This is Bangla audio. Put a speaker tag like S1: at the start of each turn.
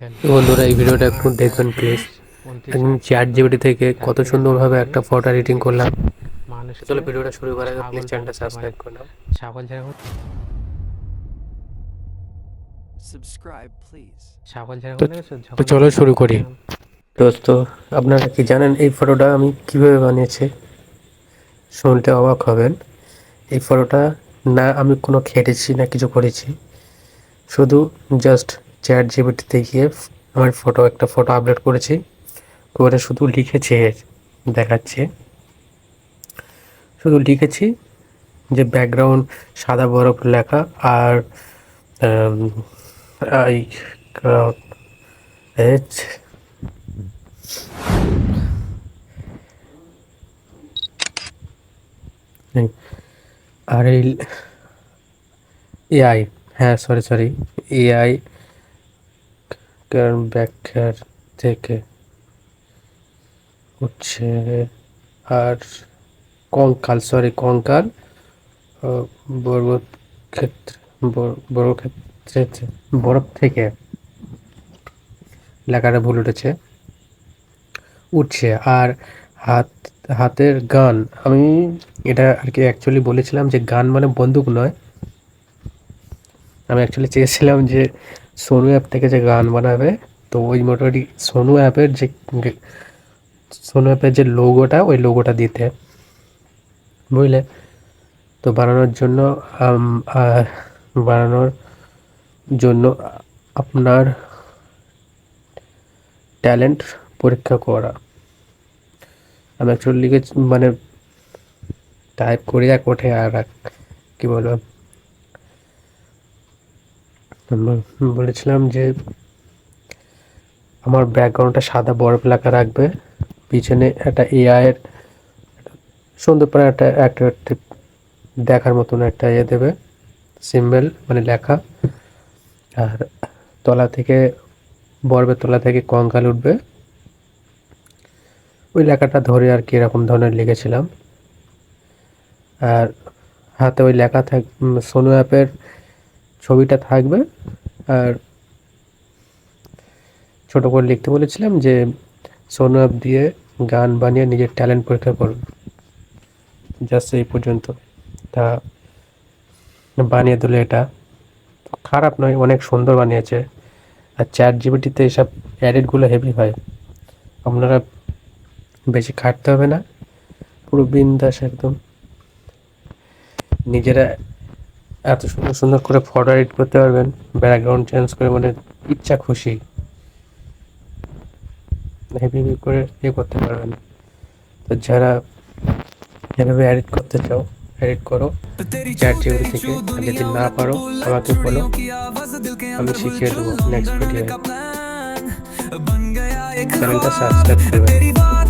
S1: বন্ধুরা এই ভিডিওটা একটু দেখবেন প্লিজ। একদম চ্যাট জিপিটি থেকে কত সুন্দরভাবে একটা ফটো এডিটিং করলাম। চলো ভিডিওটা শুরু করার আগে প্লিজ চ্যানেলটা সাবস্ক্রাইব করে নাও।
S2: ছাগল যেরকম
S3: Subscribe, please.
S2: ছাগল
S1: তো
S2: যেরকম দেখেছো
S1: তো চলো শুরু করি। দোস্ত, আপনারা কি জানেন এই ফটোটা আমি কিভাবে বানিয়েছি? শুনতে অবাক হবেন। এই ফটোটা না আমি কোনো খেটেছি না কিছু করেছি, শুধু জাস্ট চ্যাট জিপিটিতে গিয়ে আমার একটা ফটো আপলোড করেছি, করে শুধু লিখেছি, দেখাচ্ছি, শুধু লিখেছি যে ব্যাকগ্রাউন্ড সাদা বরফ লেখা আর আই ক্রাউড এজ আর এই এআই, হ্যাঁ সরি এআই ব্যাখ্যার থেকে হচ্ছে, আর কঙ্কাল বর্গক্ষেত্র বর্গক্ষেত্রে বরফ থেকে লেখাটা ভুল উঠছে আর হাতের গান। আমি এটা আর কি অ্যাকচুয়ালি বলেছিলাম যে গান মানে বন্দুক নয়, আমি অ্যাকচুয়ালি চেয়েছিলাম যে সোনু অ্যাপ থেকে যে গান বানাবে, তো ওই মোটামুটি সোনু অ্যাপের যে লোগোটা, ওই লোগোটা দিতে, বুঝলে? তো বানানোর জন্য আপনার ট্যালেন্ট পরীক্ষা করা। আমি অ্যাকচুয়ালি লিখেছি, মানে টাইপ করি এক ওঠে আর এক, কী বলবো, বলেছিলাম যে আমার ব্যাকগ্রাউন্ডটা সাদা বরফ লেখা রাখবে, পিছনে একটা এআই এর সুন্দর করে একটা অ্যাট্রাকটিভ দেখার মতন একটা দেবে, সিম্বল মানে লেখা, আর বরফের তলা থেকে কঙ্কাল উঠবে, ওই লেখাটা ধরে আর কি এরকম ধরনের লিখেছিলাম। আর হাতে ওই লেখা সোনু অ্যাপের ছবিটা থাকবে, আর ছোট করে লিখতে বলেছিলাম যে সোনু অ্যাপ দিয়ে গান বানিয়ে নিজের ট্যালেন্ট পরীক্ষা করুন। জাস্ট এই পর্যন্ত। তা বানিয়ে দিলে, এটা খারাপ নয়, অনেক সুন্দর বানিয়েছে। আর চ্যাট জিপিটিতে এসব এডিটগুলো হেভি হয়, আপনারা বেশি খাটতে হবে না, পুরো বিন্দাস একদম নিজেরা এত সুন্দর সুন্দর করে ফটো এডিট করতে পারবেন, ব্যাকগ্রাউন্ড চেঞ্জ করে, মানে ইচ্ছা খুশি হেভি করে করতে পারবেন। তো যারা এভাবে এডিট করতে চাও, এডিট করো চ্যাট জিপিটি থেকে, আর যদি না পারো আমাকে বলো, আমি শিখিয়ে দেবো নেক্সট ভিডিওয়ে। চ্যানেলটা সাবস্ক্রাইব করবেন।